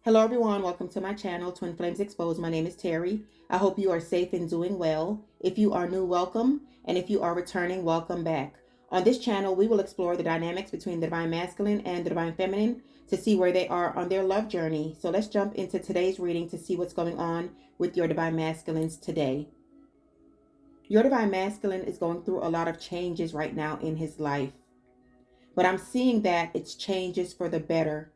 Hello everyone, welcome to my channel, Twin Flames Exposed. My name is Terry. I hope you are safe and doing well. If you are new, welcome. And if you are returning, welcome back. On this channel, we will explore the dynamics between the Divine Masculine and the Divine Feminine to see where they are on their love journey. So let's jump into today's reading to see what's going on with your Divine Masculines today. Your Divine Masculine is going through a lot of changes right now in his life. But I'm seeing that it's changes for the better.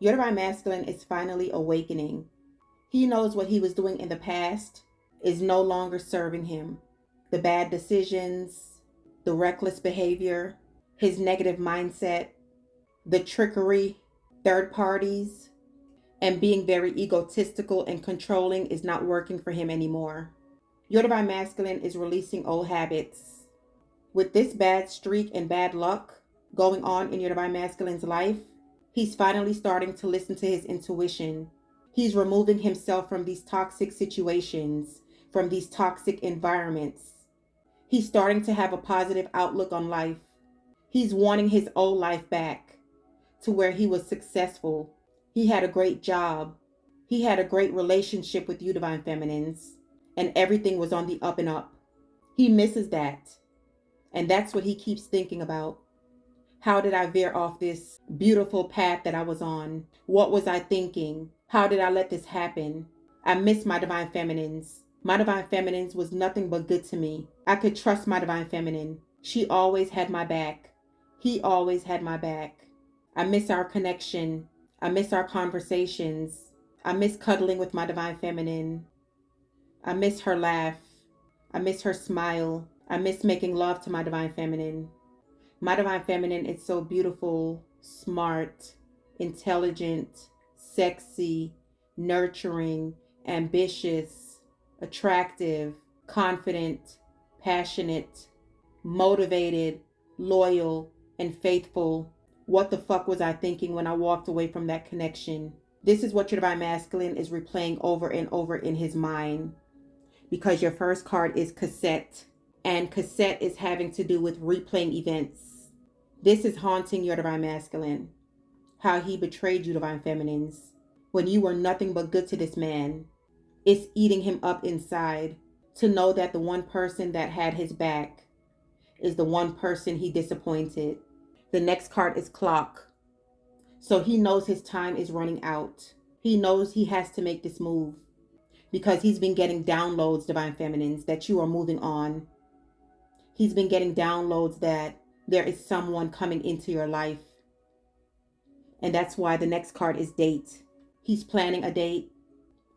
Your Divine Masculine is finally awakening. He knows what he was doing in the past is no longer serving him. The bad decisions, the reckless behavior, his negative mindset, the trickery, third parties, and being very egotistical and controlling is not working for him anymore. Your Divine Masculine is releasing old habits. With this bad streak and bad luck going on in your Divine Masculine's life, he's finally starting to listen to his intuition. He's removing himself from these toxic situations, from these toxic environments. He's starting to have a positive outlook on life. He's wanting his old life back to where he was successful. He had a great job. He had a great relationship with you, Divine Feminines, and everything was on the up and up. He misses that. And that's what he keeps thinking about. How did I veer off this beautiful path that I was on? What was I thinking? How did I let this happen? I miss my Divine Feminines. My Divine Feminines was nothing but good to me. I could trust my Divine Feminine. She always had my back. He always had my back. I miss our connection. I miss our conversations. I miss cuddling with my Divine Feminine. I miss her laugh. I miss her smile. I miss making love to my Divine Feminine. My Divine Feminine is so beautiful, smart, intelligent, sexy, nurturing, ambitious, attractive, confident, passionate, motivated, loyal, and faithful. What the fuck was I thinking when I walked away from that connection? This is what your Divine Masculine is replaying over and over in his mind, because your first card is cassette, and cassette is having to do with replaying events. This is haunting your Divine Masculine. How he betrayed you, Divine Feminines, when you were nothing but good to this man. It's eating him up inside to know that the one person that had his back is the one person he disappointed. The next card is clock. So he knows his time is running out. He knows he has to make this move because he's been getting downloads, Divine Feminines, that you are moving on. He's been getting downloads that there is someone coming into your life. And that's why the next card is date. He's planning a date,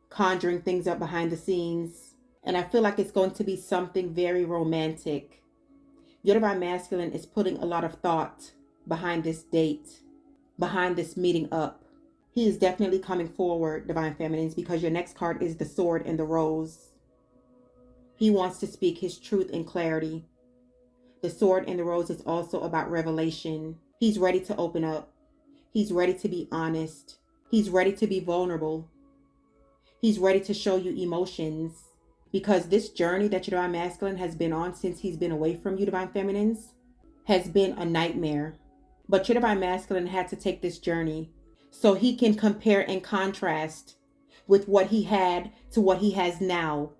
conjuring things up behind the scenes. And I feel like it's going to be something very romantic. Your Divine Masculine is putting a lot of thought behind this date, behind this meeting up. He is definitely coming forward, Divine Feminines, because your next card is the Sword and the Rose. He wants to speak his truth and clarity. The Sword and the Rose is also about revelation. He's ready to open up. He's ready to be honest. He's ready to be vulnerable. He's ready to show you emotions. Because this journey that your Divine Masculine has been on since he's been away from you, Divine Feminines, has been a nightmare. But your Divine Masculine had to take this journey so he can compare and contrast with what he had to what he has now.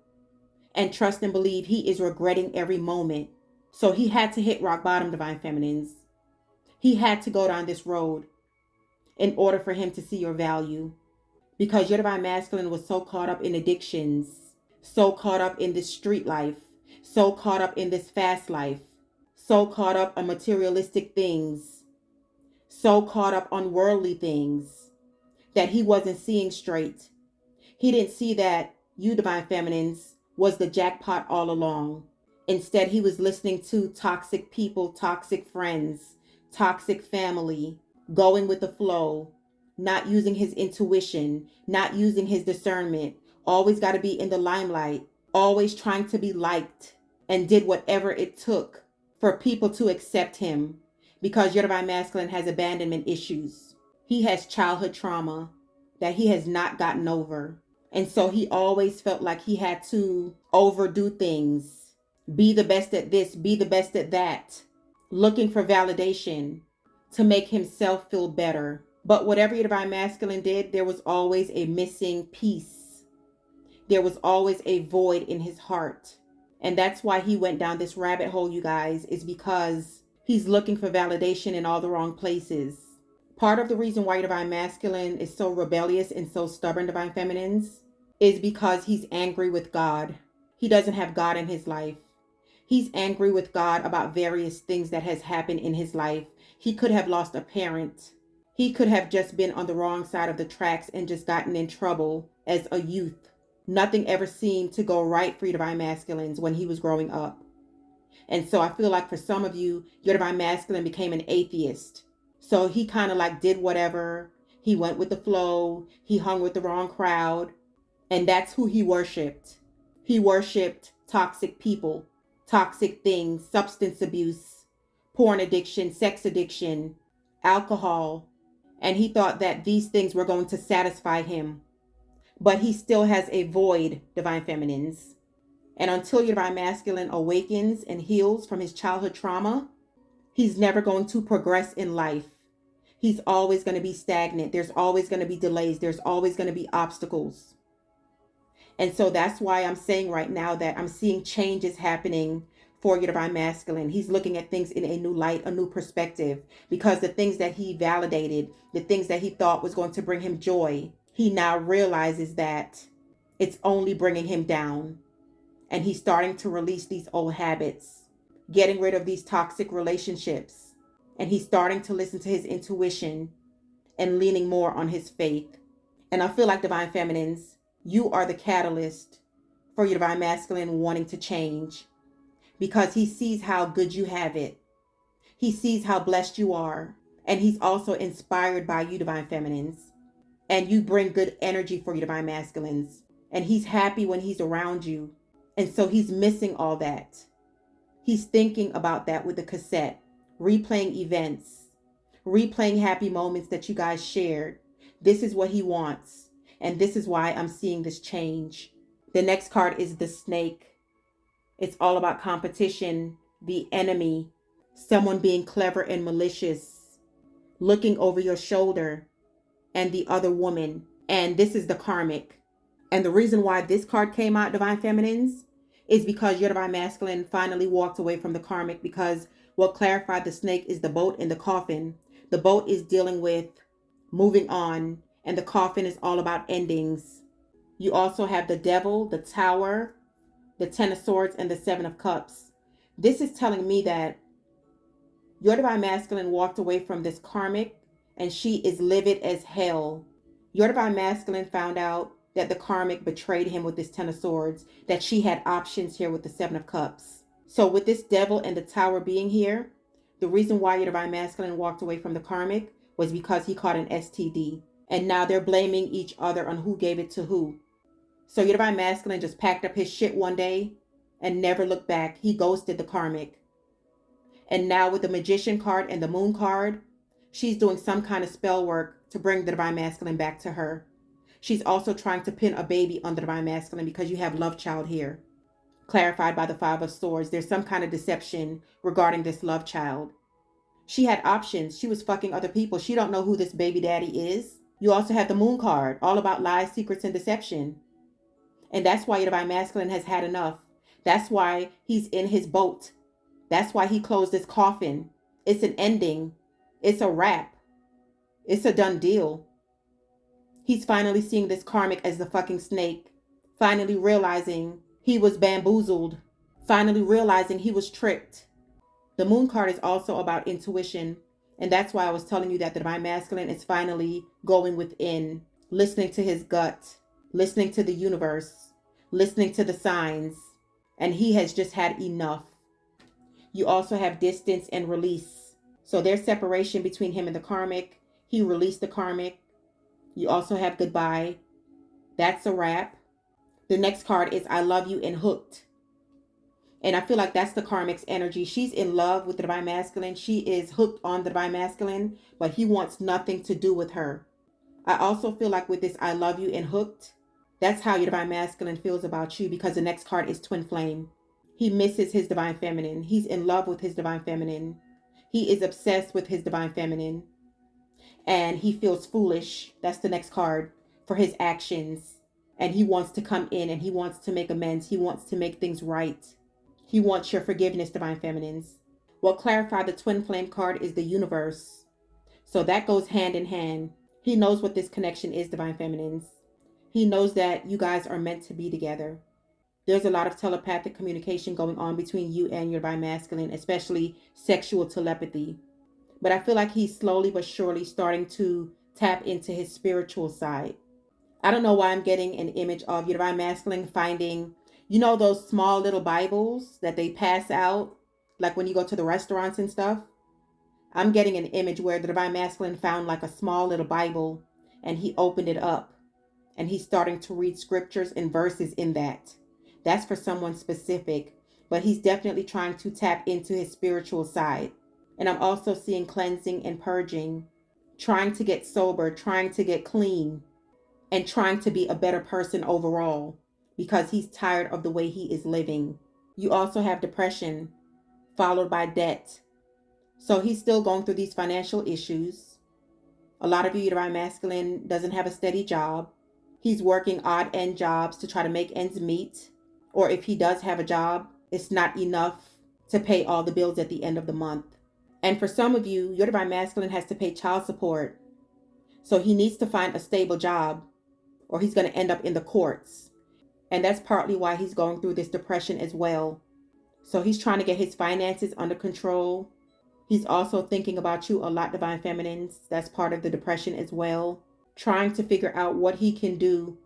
And trust and believe he is regretting every moment. So he had to hit rock bottom, Divine Feminines. He had to go down this road in order for him to see your value. Because your Divine Masculine was so caught up in addictions, so caught up in this street life, so caught up in this fast life, so caught up on materialistic things, so caught up on worldly things that he wasn't seeing straight. He didn't see that you, Divine Feminines, was the jackpot all along. Instead, he was listening to toxic people, toxic friends, toxic family, going with the flow, not using his intuition, not using his discernment, always got to be in the limelight, always trying to be liked, and did whatever it took for people to accept him, because your Divine Masculine has abandonment issues. He has childhood trauma that he has not gotten over. And so he always felt like he had to overdo things. Be the best at this, be the best at that. Looking for validation to make himself feel better. But whatever your divine masculine did, there was always a missing piece. There was always a void in his heart. And that's why he went down this rabbit hole, you guys, is because he's looking for validation in all the wrong places. Part of the reason why your divine masculine is so rebellious and so stubborn, divine feminines, is because he's angry with God. He doesn't have God in his life. He's angry with God about various things that has happened in his life. He could have lost a parent. He could have just been on the wrong side of the tracks and just gotten in trouble as a youth. Nothing ever seemed to go right for your divine masculines when he was growing up. And so I feel like for some of you, your divine masculine became an atheist. So he kind of like did whatever. He went with the flow. He hung with the wrong crowd. And that's who he worshiped. He worshiped toxic people, toxic things, substance abuse, porn addiction, sex addiction, alcohol. And he thought that these things were going to satisfy him. But he still has a void, divine feminines. And until your divine masculine awakens and heals from his childhood trauma, he's never going to progress in life. He's always going to be stagnant. There's always going to be delays. There's always going to be obstacles. And so that's why I'm saying right now that I'm seeing changes happening for your divine masculine. He's looking at things in a new light, a new perspective, because the things that he validated, the things that he thought was going to bring him joy, he now realizes that it's only bringing him down. And he's starting to release these old habits, getting rid of these toxic relationships. And he's starting to listen to his intuition and leaning more on his faith. And I feel like divine feminines, you are the catalyst for your divine masculine wanting to change, because he sees how good you have it. He sees how blessed you are. And he's also inspired by you, divine feminines. And you bring good energy for your divine masculines. And he's happy when he's around you. And so he's missing all that. He's thinking about that with the cassette, replaying events, replaying happy moments that you guys shared. This is what he wants. And this is why I'm seeing this change. The next card is the snake. It's all about competition, the enemy, someone being clever and malicious, looking over your shoulder, and the other woman. And this is the karmic. And the reason why this card came out, divine feminines, is because your divine masculine finally walked away from the karmic, because what clarified the snake is the boat and the coffin. The boat is dealing with moving on, and the coffin is all about endings. You also have the devil, the tower, the 10 of swords, and the 7 of cups. This is telling me that your divine masculine walked away from this karmic, and she is livid as hell. Your divine masculine found out that the karmic betrayed him with this 10 of swords, that she had options here with the 7 of cups. So with this devil and the tower being here, the reason why your divine masculine walked away from the karmic was because he caught an STD. And now they're blaming each other on who gave it to who. So your divine masculine just packed up his shit one day and never looked back. He ghosted the karmic. And now with the magician card and the moon card, she's doing some kind of spell work to bring the divine masculine back to her. She's also trying to pin a baby on the divine masculine because you have love child here. Clarified by the 5 of swords. There's some kind of deception regarding this love child. She had options. She was fucking other people. She don't know who this baby daddy is. You also have the moon card, all about lies, secrets, and deception. And that's why your divine masculine has had enough. That's why he's in his boat. That's why he closed his coffin. It's an ending. It's a wrap. It's a done deal. He's finally seeing this karmic as the fucking snake. Finally realizing he was bamboozled. Finally realizing he was tricked. The moon card is also about intuition. And that's why I was telling you that the divine masculine is finally going within, listening to his gut, listening to the universe, listening to the signs. And he has just had enough. You also have distance and release. So there's separation between him and the karmic. He released the karmic. You also have goodbye. That's a wrap. The next card is I love you and hooked. And I feel like that's the karmic's energy. She's in love with the divine masculine. She is hooked on the divine masculine, but he wants nothing to do with her. I also feel like with this I love you and hooked, that's how your divine masculine feels about you, because the next card is twin flame. He misses his divine feminine. He's in love with his divine feminine. He is obsessed with his divine feminine. and he feels foolish. That's the next card, for his actions. And he wants to come in and he wants to make amends. He wants to make things right. He wants your forgiveness, Divine Feminines. What clarified the twin flame card is the universe. So that goes hand in hand. He knows what this connection is, Divine Feminines. He knows that you guys are meant to be together. There's a lot of telepathic communication going on between you and your Divine Masculine, especially sexual telepathy. But I feel like he's slowly but surely starting to tap into his spiritual side. I don't know why I'm getting an image of your Divine Masculine finding, you know, those small little Bibles that they pass out, like when you go to the restaurants and stuff. I'm getting an image where the Divine Masculine found like a small little Bible and he opened it up and he's starting to read scriptures and verses in that. That's for someone specific, but he's definitely trying to tap into his spiritual side. And I'm also seeing cleansing and purging, trying to get sober, trying to get clean, and trying to be a better person overall because he's tired of the way he is living. You also have depression followed by debt. So he's still going through these financial issues. A lot of you, Divine Masculine, doesn't have a steady job. He's working odd end jobs to try to make ends meet. Or if he does have a job, it's not enough to pay all the bills at the end of the month. And for some of you, your Divine Masculine has to pay child support. So he needs to find a stable job or he's going to end up in the courts. And that's partly why he's going through this depression as well. So he's trying to get his finances under control. He's also thinking about you a lot, Divine Feminines. That's part of the depression as well. Trying to figure out what he can do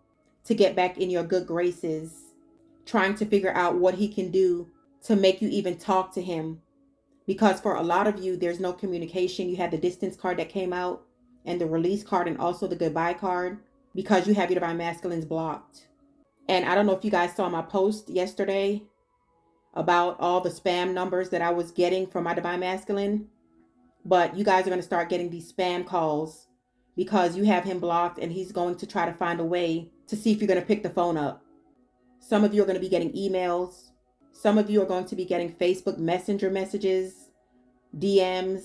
to get back in your good graces. Trying to figure out what he can do to make you even talk to him. Because for a lot of you, there's no communication. You had the distance card that came out and the release card and also the goodbye card because you have your Divine Masculines blocked. And I don't know if you guys saw my post yesterday about all the spam numbers that I was getting from my Divine Masculine. But you guys are going to start getting these spam calls because you have him blocked and he's going to try to find a way to see if you're going to pick the phone up. Some of you are going to be getting emails. Some of you are going to be getting Facebook Messenger messages, DMs.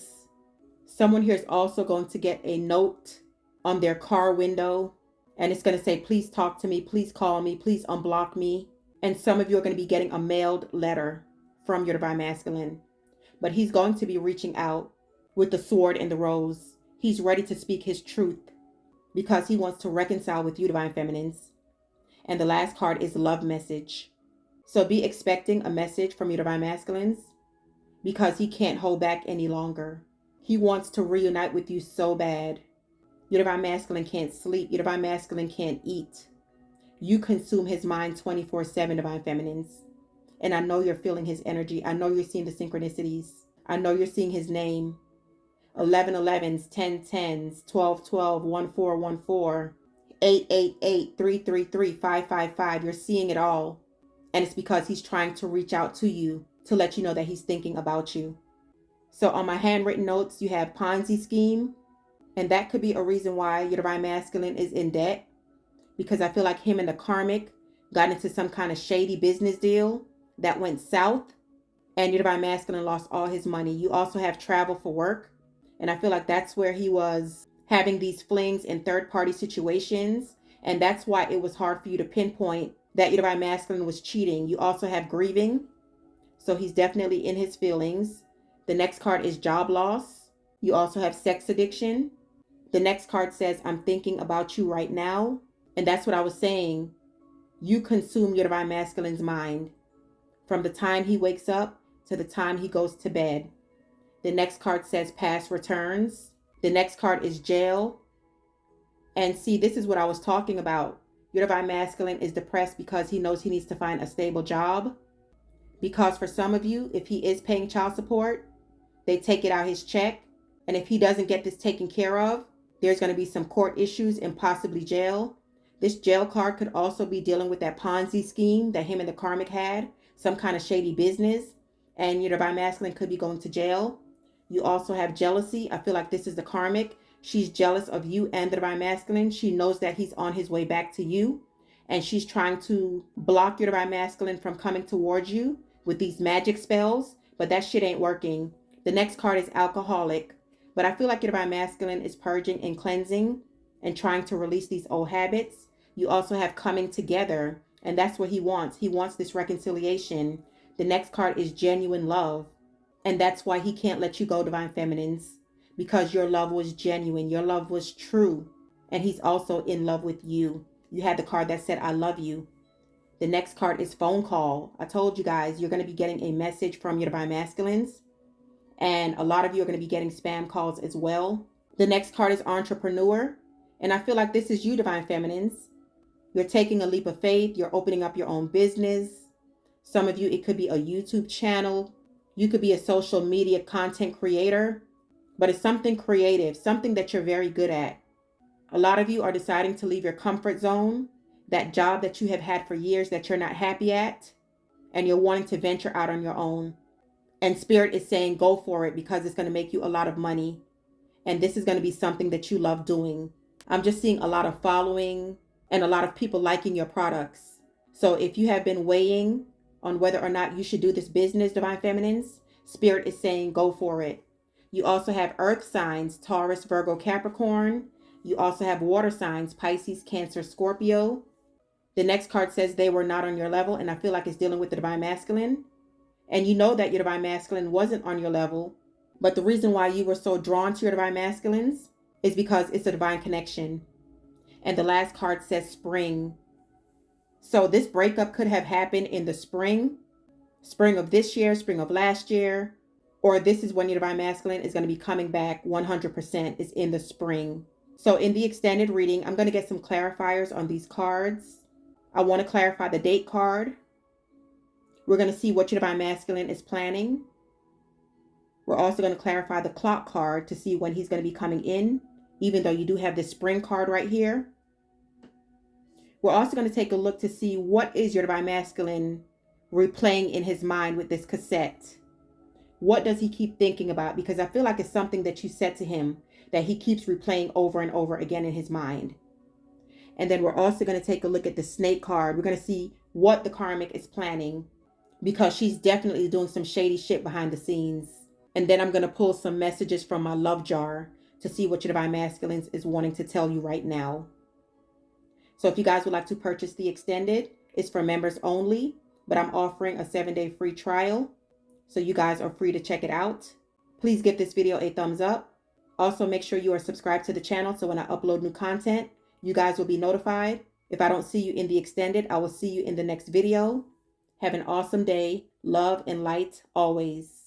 Someone here is also going to get a note on their car window. And it's going to say, please talk to me, please call me, please unblock me. And some of you are going to be getting a mailed letter from your Divine Masculine. But he's going to be reaching out with the sword and the rose. He's ready to speak his truth because he wants to reconcile with you, Divine Feminines. And the last card is love message. So be expecting a message from your Divine Masculines because he can't hold back any longer. He wants to reunite with you so bad. Your Divine Masculine can't sleep. Your Divine Masculine can't eat. You consume his mind 24/7, Divine Feminines. And I know you're feeling his energy. I know you're seeing the synchronicities. I know you're seeing his name. 1111s, 1010s, 1212, 1414, 888, 333, 555. You're seeing it all. And it's because he's trying to reach out to you to let you know that he's thinking about you. So on my handwritten notes, you have Ponzi scheme. And that could be a reason why your Divine Masculine is in debt. Because I feel like him and the Karmic got into some kind of shady business deal that went south. And your Divine Masculine lost all his money. You also have travel for work. And I feel like that's where he was having these flings in third-party situations. And that's why it was hard for you to pinpoint that your Divine Masculine was cheating. You also have grieving. So he's definitely in his feelings. The next card is job loss. You also have sex addiction. The next card says, I'm thinking about you right now. And that's what I was saying. You consume your Divine Masculine's mind from the time he wakes up to the time he goes to bed. The next card says past returns. The next card is jail. And see, this is what I was talking about. Your Divine Masculine is depressed because he knows he needs to find a stable job. Because for some of you, if he is paying child support, they take it out his check. And if he doesn't get this taken care of, there's going to be some court issues and possibly jail. This jail card could also be dealing with that Ponzi scheme that him and the Karmic had, some kind of shady business, and your Divine Masculine could be going to jail. You also have jealousy. I feel like this is the Karmic. She's jealous of you and the Divine Masculine. She knows that he's on his way back to you, and she's trying to block your Divine Masculine from coming towards you with these magic spells, but that shit ain't working. The next card is alcoholic. But I feel like your divine masculine is purging and cleansing and trying to release these old habits. You also have coming together, and that's what he wants. He wants this reconciliation. The next card is genuine love. And that's why he can't let you go, divine feminines, because your love was genuine. Your love was true. And he's also in love with you. You had the card that said, I love you. The next card is phone call. I told you guys, you're going to be getting a message from your divine masculines. And a lot of you are going to be getting spam calls as well. The next card is entrepreneur. And I feel like this is you, divine feminines. You're taking a leap of faith. You're opening up your own business. Some of you, it could be a YouTube channel. You could be a social media content creator. But it's something creative, something that you're very good at. A lot of you are deciding to leave your comfort zone, that job that you have had for years that you're not happy at, and you're wanting to venture out on your own. And Spirit is saying go for it because it's going to make you a lot of money. And this is going to be something that you love doing. I'm just seeing a lot of following and a lot of people liking your products. So if you have been weighing on whether or not you should do this business, divine feminines, Spirit is saying go for it. You also have earth signs, Taurus, Virgo, Capricorn. You also have water signs, Pisces, Cancer, Scorpio. The next card says they were not on your level, and I feel like it's dealing with the divine masculine. And you know that your divine masculine wasn't on your level. But the reason why you were so drawn to your divine masculines is because it's a divine connection. And the last card says spring. So this breakup could have happened in the spring of this year, spring of last year, or this is when your divine masculine is going to be coming back 100%, is in the spring. So in the extended reading, I'm going to get some clarifiers on these cards. I want to clarify the date card. We're going to see what your divine masculine is planning. We're also going to clarify the clock card to see when he's going to be coming in, even though you do have this spring card right here. We're also going to take a look to see what is your divine masculine replaying in his mind with this cassette. What does he keep thinking about? Because I feel like it's something that you said to him that he keeps replaying over and over again in his mind. And then we're also going to take a look at the snake card. We're going to see what the karmic is planning, because she's definitely doing some shady shit behind the scenes. And then I'm going to pull some messages from my love jar to see what your divine masculines is wanting to tell you right now. So if you guys would like to purchase the extended, it's for members only, but I'm offering a 7-day free trial. So you guys are free to check it out. Please give this video a thumbs up. Also, make sure you are subscribed to the channel so when I upload new content, you guys will be notified. If I don't see you in the extended, I will see you in the next video. Have an awesome day. Love and light always.